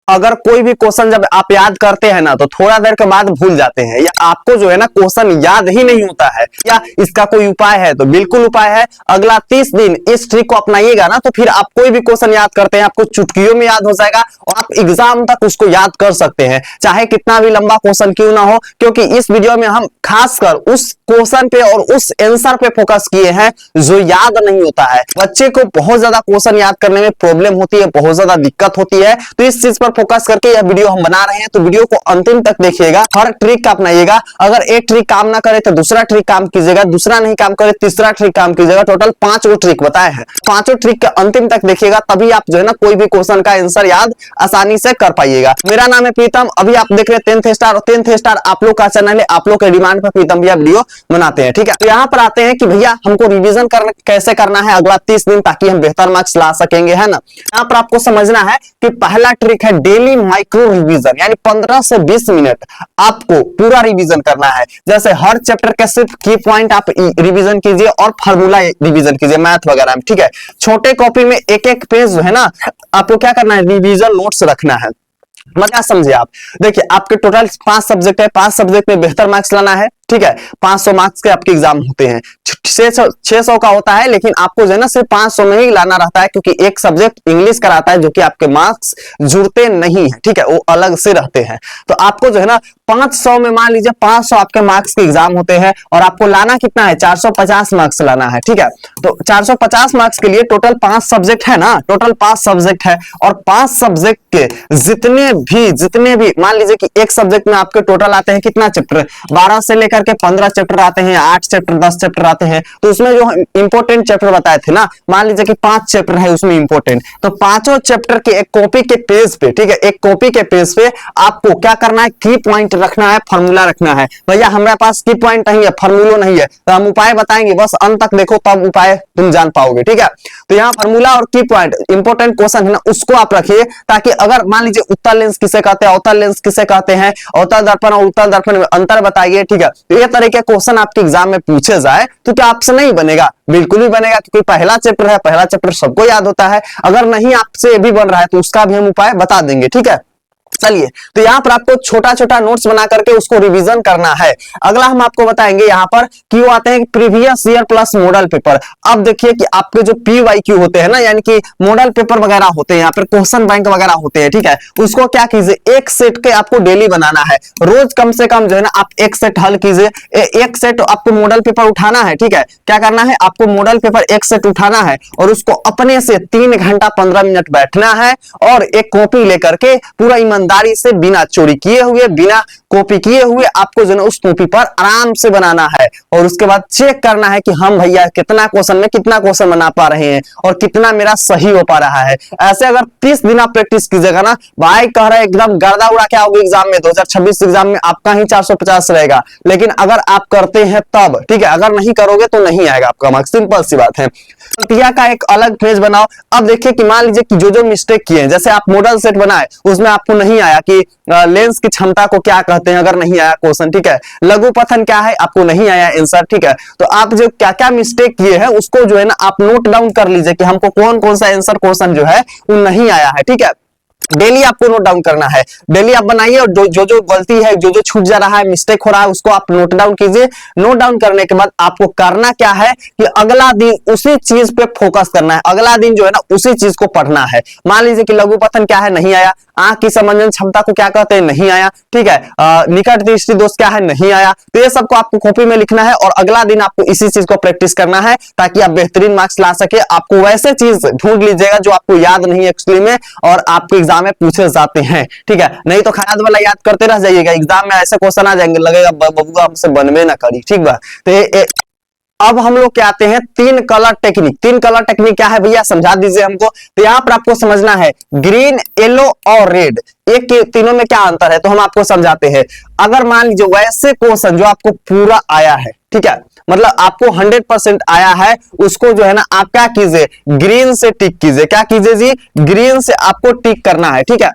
अगर कोई भी क्वेश्चन जब आप याद करते हैं ना तो थोड़ा देर के बाद भूल जाते हैं, या आपको जो है ना क्वेश्चन याद ही नहीं होता है, या इसका कोई उपाय है? तो बिल्कुल उपाय है। अगला 30 दिन इस ट्रिक को अपनाइएगा ना तो फिर आप कोई भी क्वेश्चन याद करते हैं आपको चुटकियों में याद हो जाएगा और आप एग्जाम तक उसको याद कर सकते हैं, चाहे कितना भी लंबा क्वेश्चन क्यों ना हो। क्योंकि इस वीडियो में हम खासकर उस क्वेश्चन पे और उस आंसर पे फोकस किए हैं जो याद नहीं होता है। बच्चे को बहुत ज्यादा क्वेश्चन याद करने में प्रॉब्लम होती है, बहुत ज्यादा दिक्कत होती है, तो इस चीज पर फोकस करके यह वीडियो हम बना रहे हैं। तो वीडियो को अंतिम तक देखिएगा, हर ट्रिक का अपनाइएगा। अगर एक ट्रिक काम ना करे तो दूसरा ट्रिक काम कीजिएगा, दूसरा नहीं काम करे तीसरा ट्रिक काम कीजिएगा। टोटल 5 ट्रिक बताए हैं, 5 ट्रिक के अंतिम तक देखिएगा, तभी आप जो है ना कोई भी क्वेश्चन का आंसर याद आसानी से कर पाइएगा। मेरा नाम है प्रीतम, अभी आप देख रहे हैं 10th स्टार, और 10th स्टार आप लोग का चैनल है, आप लोग के डिमांड पर प्रीतम भैया वीडियो बनाते हैं। ठीक है, तो यहाँ पर आते हैं कि भैया हमको रिवीजन कैसे करना है अगला 30 दिन, ताकि हम बेहतर मार्क्स ला सकेंगे, है ना। यहाँ पर आपको समझना है कि पहला ट्रिक है डेली माइक्रो रिवीजन, यानी 15 से 20 मिनट आपको पूरा रिवीजन करना है। जैसे हर चैप्टर के सिर्फ की पॉइंट आप रिवीजन कीजिए और फार्मूला रिवीजन कीजिए मैथ वगैरह में। ठीक है, छोटे कॉपी में एक एक पेज जो है ना आपको क्या करना है, रिवीजन नोट्स रखना है। मतलब समझिए आप, देखिए आपके टोटल 5 सब्जेक्ट है, 5 सब्जेक्ट में बेहतर मार्क्स लाना है। ठीक है, 500 मार्क्स के आपके एग्जाम होते हैं, 600 का होता है, लेकिन आपको जो है ना सिर्फ 500 में ही लाना रहता है, क्योंकि एक सब्जेक्ट इंग्लिश कराता है जो कि आपके मार्क्स जुड़ते नहीं है। ठीक है, वो अलग से रहते हैं। तो आपको जो है ना 500 में मान लीजिए 500 आपके मार्क्स के एग्जाम होते हैं, और आपको लाना कितना है, 450 मार्क्स लाना है। ठीक है, तो 450 मार्क्स के लिए टोटल 5 सब्जेक्ट है ना, टोटल 5 सब्जेक्ट है, और 5 सब्जेक्ट के जितने भी मान लीजिए कि एक सब्जेक्ट में आपके टोटल आते हैं कितना चैप्टर, 12 से लेकर के 15 चैप्टर आते हैं, 8 चैप्टर 10 चैप्टर आते हैं। तो उसमें जो इंपोर्टेंट चैप्टर बताए थे ना, मान लीजिए कि 5 चैप्टर है उसमें इंपोर्टेंट, तो पांचों चैप्टर के एक कॉपी के पेज पे, ठीक है, एक कॉपी के पेज पे आपको क्या करना है, की पॉइंट रखना है, फार्मूला रखना है। भैया हमारे पास की पॉइंट नहीं है, फार्मूला नहीं है, तो हम उपाय बताएंगे, बस अंत तक देखो तब उपाय तुम जान पाओगे। ठीक है, तो यहाँ फार्मूला और की पॉइंट इंपोर्टेंट क्वेश्चन है ना, उसको आप रखिए, ताकि अगर मान लीजिए उत्तल लेंस किसे कहते हैं, अवतल लेंस किसे कहते हैं, अवतल दर्पण और उत्तल दर्पण में अंतर बताइए। ठीक है, तो ये तरह के क्वेश्चन आपके एग्जाम में पूछे जाए तो क्या आपसे नहीं बनेगा? बिल्कुल भी बनेगा, क्योंकि पहला चैप्टर है, पहला चैप्टर सबको याद होता है। अगर नहीं आपसे ये भी बन रहा है तो उसका भी हम उपाय बता देंगे। ठीक है, चलिए, तो यहाँ पर आपको छोटा छोटा नोट्स बना करके उसको रिवीजन करना है। अगला हम आपको बताएंगे यहाँ पर कि वो आते हैं previous year plus model paper. अब देखिए कि आपके जो PYQ होते हैं ना, यानी कि मॉडल पेपर वगैरह होते हैं, यहाँ पर क्वेश्चन बैंक वगैरह होते हैं। ठीक है, उसको क्या कीजिए, एक सेट के आपको डेली बनाना है, रोज कम से कम जो है ना आप एक सेट हल कीजिए। एक सेट आपको मॉडल पेपर उठाना है। ठीक है, क्या करना है, आपको मॉडल पेपर एक सेट उठाना है और उसको अपने से 3 घंटा 15 मिनट बैठना है, और एक कॉपी लेकर के पूरा ईमानदारी से बिना चोरी किए हुए, बिना कॉपी किए हुए आपको जो है उस कॉपी पर आराम से बनाना है। और उसके बाद चेक करना है कि हम भैया कितना क्वेश्चन में कितना क्वेश्चन बना पा रहे हैं और कितना मेरा सही हो पा रहा है। ऐसे अगर 30 दिन आप प्रैक्टिस कीजिएगा ना, भाई कह रहे एकदम गर्दा उड़ा के आओगे एग्जाम में, 2026 एग्जाम में आपका ही 450 रहेगा। लेकिन अगर आप करते हैं तब, ठीक है, अगर नहीं करोगे तो नहीं आएगा आपका मार्क्स, सिंपल सी बात है। गलतियां का एक अलग पेज बनाओ। अब देखिए कि मान लीजिए कि जो मिस्टेक किए हैं, जैसे आप मॉडल सेट बनाए उसमें आपको नहीं आया कि लेंस की क्षमता को क्या कहते हैं, अगर नहीं आया क्वेश्चन, ठीक है, लघु पठन क्या है, आपको नहीं आया आंसर। ठीक है, तो आप जो क्या क्या मिस्टेक किए हैं उसको जो है ना आप नोट डाउन कर लीजिए कि हमको कौन कौन सा आंसर क्वेश्चन जो है वो नहीं आया है। ठीक है, डेली आपको नोट डाउन करना है, डेली आप बनाइए, और जो गलती है, जो छूट जा रहा है, मिस्टेक हो रहा है, उसको आप नोट डाउन कीजिए। नोट डाउन करने के बाद आपको करना क्या है कि अगला दिन उसी चीज पे फोकस करना है, अगला दिन जो है ना उसी चीज को पढ़ना है। मान लीजिए कि लघु पठन क्या है, नहीं आया, आंख की समंजन क्षमता को क्या कहते हैं, नहीं आया। ठीक है, निकट दृष्टि दोष क्या है, नहीं आया। तो ये सबको आपको कॉपी में लिखना है और अगला दिन आपको इसी चीज को प्रैक्टिस करना है, ताकि आप बेहतरीन मार्क्स ला सके। आपको वैसे चीज ढूंढ लीजिएगा जो आपको याद नहीं है एक्चुअली में, और आपके एग्जाम में पूछे जाते हैं। ठीक है, नहीं तो खयाल वाला याद करते रह जाइएगा, एग्जाम में ऐसे क्वेश्चन आ जाएंगे, लगेगा बबुआ हमसे बनवे ना करी। ठीक बा, तो अब हम लोग क्या आते हैं 3 कलर टेक्निक। 3 कलर टेक्निक क्या है भैया, समझा दीजिए हमको। तो यहाँ पर आपको समझना है ग्रीन, येलो और रेड, एक के तीनों में क्या अंतर है, तो हम आपको समझाते हैं। अगर मान लीजिए वैसे क्वेश्चन जो आपको पूरा आया है, ठीक है, मतलब आपको 100% आया है, उसको जो है ना आप क्या कीजिए, ग्रीन से टिक कीजिए। क्या कीजिए जी, ग्रीन से आपको टिक करना है। ठीक है,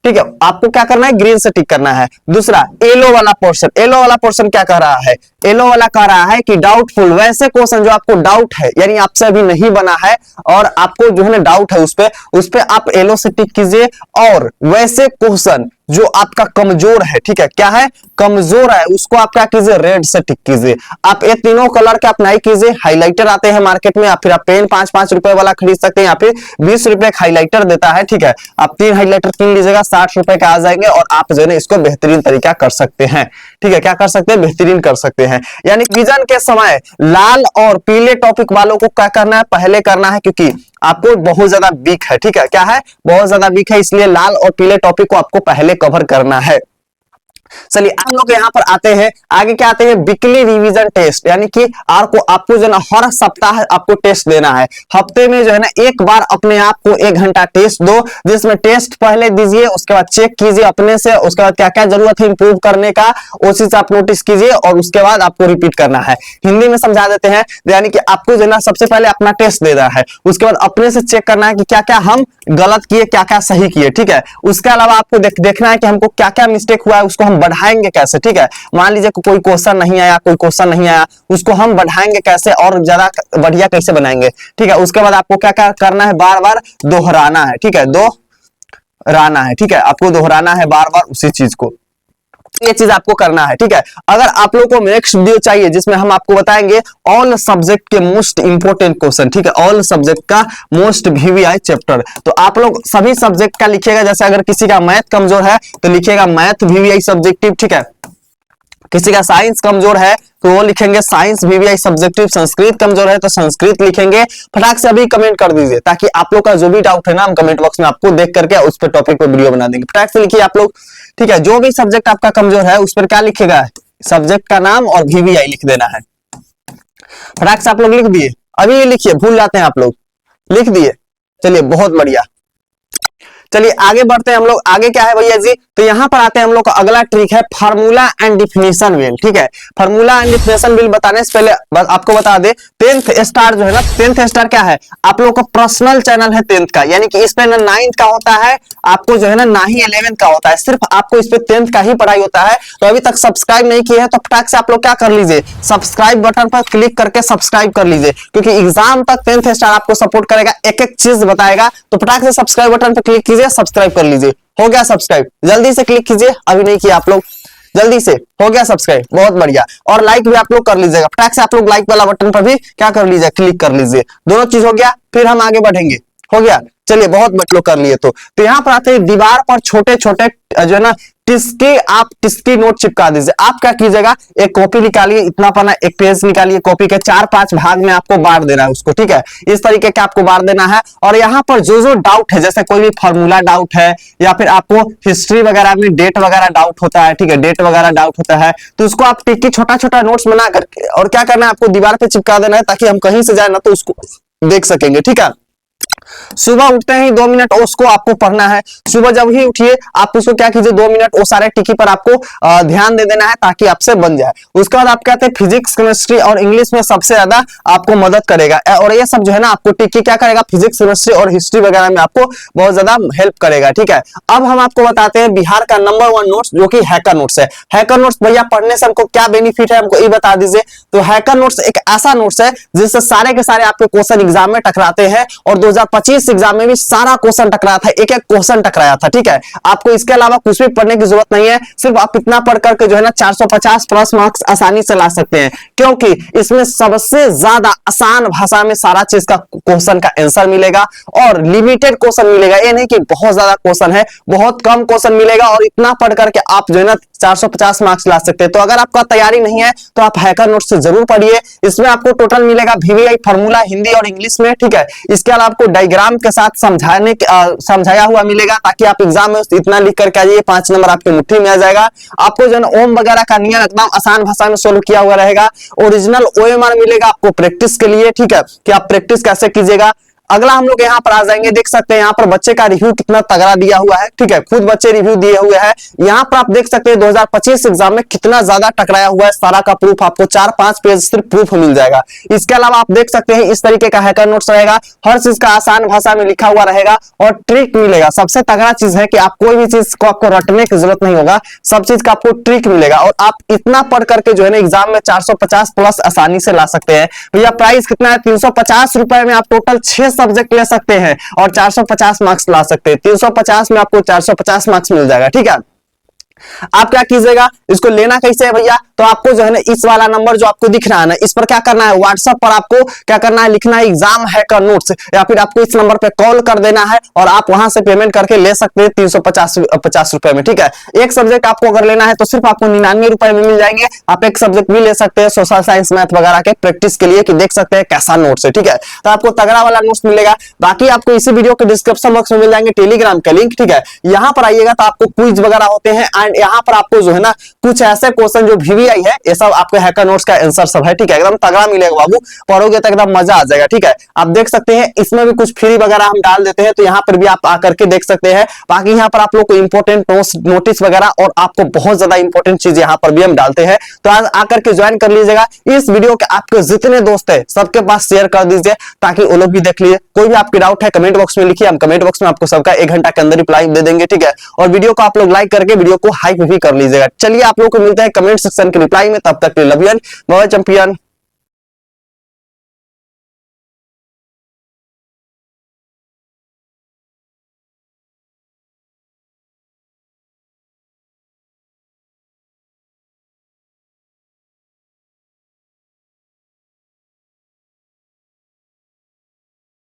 ठीक है, आपको क्या करना है, ग्रीन से टिक करना है। दूसरा येलो वाला पोर्शन, येलो वाला पोर्शन क्या कह रहा है, येलो वाला कह रहा है कि डाउटफुल, वैसे क्वेश्चन जो आपको डाउट है, यानी आपसे अभी नहीं बना है और आपको जो है ना डाउट है उस पे आप येलो से टिक कीजिए। और वैसे क्वेश्चन जो आपका कमजोर है, ठीक है, क्या है, कमजोर है, उसको आप क्या कीजिए, रेड से टिक कीजिए। आप ये तीनों कलर के अप्लाई कीजिए। हाइलाइटर आते हैं मार्केट में, या फिर आप पेन 5-5 रुपए वाला खरीद सकते हैं, या फिर 20 रुपए का हाइलाइटर देता है, ठीक है, आप 3 हाइलाइटर किन लीजिएगा, 60 रुपए का आ जाएंगे और आप जो है इसको बेहतरीन तरीका कर सकते हैं। ठीक है, क्या कर सकते हैं, बेहतरीन कर सकते हैं। यानी विजन के समय लाल और पीले टॉपिक वालों को क्या करना है, पहले करना है, क्योंकि आपको बहुत ज्यादा वीक है। ठीक है, क्या है, बहुत ज्यादा वीक है, इसलिए लाल और पीले टॉपिक को आपको पहले कवर करना है। चलिए हम लोग यहाँ पर आते हैं, आगे क्या आते हैं, वीकली रिवीजन टेस्ट, यानी कि आपको जो है ना हर सप्ताह आपको टेस्ट देना है। हफ्ते में जो है ना एक बार अपने आप को 1 घंटा टेस्ट दो, जिसमें टेस्ट पहले दीजिए, उसके बाद चेक कीजिए अपने से, उसके बाद क्या क्या जरूरत है इंप्रूव करने का, उसी से आप नोटिस कीजिए और उसके बाद आपको रिपीट करना है। हिंदी में समझा देते हैं, यानी कि आपको जो है ना सबसे पहले अपना टेस्ट देना है, उसके बाद अपने से चेक करना है कि क्या क्या हम गलत किए, क्या क्या सही किए। ठीक है, उसके अलावा आपको देखना है कि हमको क्या क्या मिस्टेक हुआ है, उसको हम बढ़ाएंगे कैसे। ठीक है, मान लीजिए कोई क्वेश्चन नहीं आया, उसको हम बढ़ाएंगे कैसे और ज्यादा बढ़िया कैसे बनाएंगे। ठीक है, उसके बाद आपको क्या क्या करना है, बार बार दोहराना है। ठीक है, दोहराना है, ठीक है, आपको दोहराना है बार बार उसी चीज को, ये चीज आपको करना है। ठीक है, अगर आप लोगों को नेक्स्ट वीडियो चाहिए जिसमें हम आपको बताएंगे ऑल सब्जेक्ट के मोस्ट इंपोर्टेंट क्वेश्चन, ठीक है, ऑल सब्जेक्ट का मोस्ट वीवीआई चैप्टर, तो आप लोग सभी सब्जेक्ट का लिखिएगा। जैसे अगर किसी का मैथ कमजोर है तो लिखिएगा मैथ वीवीआई सब्जेक्टिव, ठीक है, किसी का साइंस कमजोर है तो वो लिखेंगे साइंस वीवीआई सब्जेक्टिव, संस्कृत कमजोर है तो संस्कृत लिखेंगे। फटाक से अभी कमेंट कर दीजिए ताकि आप लोग का जो भी डाउट है ना हम कमेंट बॉक्स में आपको देख करके उस पर टॉपिक पे वीडियो बना देंगे। फटाक से लिखिए आप लोग। ठीक है, जो भी सब्जेक्ट आपका कमजोर है उस पर क्या लिखेगा, सब्जेक्ट का नाम और वीवीआई लिख देना है। फटाक से आप लोग लिख दिए, अभी लिखिए, भूल जाते हैं आप लोग, लिख दिए। चलिए बहुत बढ़िया, चलिए आगे बढ़ते हैं हम लोग। आगे क्या है भैया जी, तो यहां पर आते हैं हम लोग का अगला ट्रिक है फार्मूला एंड डिफिनेशन व्हील। ठीक है, फार्मूला एंड डिफिनेशन व्हील बताने से पहले आपको बता दे, 10th स्टार जो है ना, 10th स्टार क्या है, आप लोग का पर्सनल चैनल है 10th का, यानी कि इसमें ना 9th का होता है, आपको जो है ना ही 11th का होता है, सिर्फ आपको इस पे 10th का ही पढ़ाई होता है। तो अभी तक सब्सक्राइब नहीं किया है तो फटाक से आप लोग क्या कर लीजिए, सब्सक्राइब बटन पर क्लिक करके सब्सक्राइब कर लीजिए, क्योंकि एग्जाम तक 10th स्टार आपको सपोर्ट करेगा, एक एक चीज बताएगा। तो फटाक से सब्सक्राइब बटन पर क्लिक कीजिए, सब्सक्राइब कर लीजिए। हो गया सब्सक्राइब, जल्दी से क्लिक कीजिए, अभी नहीं किया आप लोग, जल्दी से, हो गया सब्सक्राइब, बहुत बढ़िया। और लाइक भी आप लोग कर लीजिएगा, फटाक से आप लोग लाइक वाला बटन पर भी क्या कर लीजिए, क्लिक कर लीजिए। दोनों चीज हो गया, फिर हम आगे बढ़ेंगे। हो गया, चलिए बहुत लोग कर लिए। तो यहाँ पर आते हैं दीवार पर छोटे छोटे जो है ना टिस्की नोट चिपका दीजिए। आप क्या कीजिएगा, एक कॉपी निकालिए, इतना पन्ना, एक पेज निकालिए, कॉपी के 4-5 भाग में आपको बांट देना है उसको। ठीक है, इस तरीके का आपको बांट देना है। और यहाँ पर जो जो डाउट है, जैसे कोई भी फॉर्मूला डाउट है या फिर आपको हिस्ट्री वगैरह में डेट वगैरह डाउट होता है, ठीक है, डेट वगैरह डाउट होता है, तो उसको आप टिक्की छोटा छोटा नोट्स बना करके और क्या करना है, आपको दीवार पे चिपका देना है, ताकि हम कहीं से जाए ना तो उसको देख सकेंगे। ठीक है, सुबह उठते ही 2 मिनट उसको आपको पढ़ना है। सुबह जब ही उठिए आप उसको क्या कीजिए, 2 मिनट वो सारे टिकी पर आपको ध्यान दे देना है, ताकि आपसे बन जाए। उसके बाद आप कहते हैं फिजिक्स, केमिस्ट्री और इंग्लिश में सबसे ज्यादा आपको मदद करेगा, और ये सब जो है ना आपको टिकी क्या करेगा, फिजिक्स, केमिस्ट्री और हिस्ट्री वगैरह में आपको बहुत ज्यादा हेल्प करेगा। ठीक है, अब हम आपको बताते हैं बिहार का नंबर 1 नोट्स, जो कि हैकर नोट्स है। हैकर नोट्स भैया पढ़ने से हमको क्या बेनिफिट है, हमको ये बता दीजिए। तो हैकर नोट्स एक ऐसा नोट्स है जिससे सारे के सारे आपके क्वेश्चन एग्जाम में टकराते हैं, और 2025 एग्जाम में भी सारा क्वेश्चन टकराया था, एक एक क्वेश्चन टकराया था। ठीक है, आपको इसके अलावा कुछ भी पढ़ने की जरूरत नहीं है, सिर्फ आप इतना पढ़ करके जो है ना 450 प्लस मार्क्स आसानी से ला सकते हैं, क्योंकि इसमें सबसे ज्यादा आसान भाषा में सारा चीज का क्वेश्चन का आंसर मिलेगा, और लिमिटेड क्वेश्चन मिलेगा। ये नहीं कि बहुत ज्यादा क्वेश्चन है, बहुत कम क्वेश्चन मिलेगा, और इतना पढ़ करके आप जो है ना 450 मार्क्स ला सकते हैं। तो अगर आपका तैयारी नहीं है तो आप हैकर नोट से जरूर पढ़िए। इसमें आपको टोटल मिलेगा वीवीआई फार्मूला हिंदी और इंग्लिश में। ठीक है, इसके अलावा आपको डायग्राम के साथ समझाया हुआ मिलेगा, ताकि आप एग्जाम में इतना लिख करके आइए, 5 नंबर आपके मुट्ठी में आ जाएगा। आपको जो है ओम वगैरह का नियम एकदम आसान भाषा में सोल्व किया हुआ रहेगा। ओरिजिनल ओएमआर मिलेगा आपको प्रैक्टिस के लिए। ठीक है, कि आप प्रैक्टिस कैसे कीजिएगा। अगला हम लोग यहाँ पर आ जाएंगे, देख सकते हैं यहाँ पर बच्चे का रिव्यू कितना तगड़ा दिया हुआ है, ठीक है, खुद बच्चे रिव्यू दिए हुए हैं। यहाँ पर आप देख सकते हैं 2025 एग्जाम में कितना ज्यादा टकराया हुआ है, सारा का प्रूफ आपको 4-5 पेज सिर्फ प्रूफ मिल जाएगा। इसके अलावा आप देख सकते हैं इस तरीके का हैकर नोट्स रहेगा, हर चीज का आसान भाषा में लिखा हुआ रहेगा और ट्रिक मिलेगा। सबसे तगड़ा चीज है कि आप कोई भी चीज को आपको रटने की जरूरत नहीं होगा, सब चीज का आपको ट्रिक मिलेगा और आप इतना पढ़ करके जो है ना एग्जाम में 450 प्लस आसानी से ला सकते हैं। भैया प्राइस कितना है, 350 रुपए में आप टोटल 6 सब्जेक्ट ले सकते हैं और 450 मार्क्स ला सकते हैं। 350 में आपको 450 मार्क्स मिल जाएगा, ठीक है। आप क्या कीजिएगा, इसको लेना कैसे है भैया, तो आपको जो है ना इस वाला नंबर जो आपको दिख रहा है ना, इस पर क्या करना है, व्हाट्सएप पर आपको क्या करना है, लिखना है एग्जाम हैकर नोट्स, या फिर आपको इस नंबर पे कॉल कर देना है और आप वहां से पेमेंट करके ले सकते हैं 350 रुपए में, ठीक है। एक सब्जेक्ट आपको अगर लेना है तो सिर्फ आपको 99 रुपए में मिल जाएंगे। आप एक सब्जेक्ट भी ले सकते हैं, सोशल साइंस मैथ वगैरह के प्रैक्टिस के लिए, कि देख सकते हैं कैसा नोट्स है, ठीक है। तो आपको तगड़ा वाला नोट्स मिलेगा। बाकी आपको इसी वीडियो के डिस्क्रिप्शन बॉक्स में मिल जाएंगे टेलीग्राम का लिंक, ठीक है। यहाँ पर आइएगा तो आपको क्विज वगैरह होते हैं एंड यहाँ पर आपको जो है ना कुछ ऐसे क्वेश्चन जो VVI है, ये सब आपके हैकर नोट्स का आंसर सब है, ठीक है। एकदम तगड़ा मिलेगा बाबू, पढ़ोगे तो एकदम मजा आ जाएगा, ठीक है। आप देख सकते हैं इसमें भी कुछ फ्री वगैरह हम डाल देते हैं, तो यहाँ पर भी आप आकर के देख सकते हैं। बाकी यहाँ पर आप लोग को इंपॉर्टेंट नोटिस वगैरह और आपको बहुत ज्यादा इंपॉर्टेंट चीज यहाँ पर भी हम डालते हैं, तो आज आकर के ज्वाइन कर लीजिएगा। इस वीडियो के आपके जितने दोस्त है सबके पास शेयर कर दीजिए ताकि वो लोग भी देख लीजिए। कोई भी आपकी डाउट है कमेंट बॉक्स में लिखिए, हम कमेंट बॉक्स में आपको सबका 1 घंटा के अंदर रिप्लाई दे देंगे, ठीक है। और वीडियो को आप लोग लाइक करके वीडियो को हाइप भी कर लीजिएगा। चलिए आप लोग को मिलता है कमेंट सेक्शन के रिप्लाई में, तब तक के लिए love you and bye champion.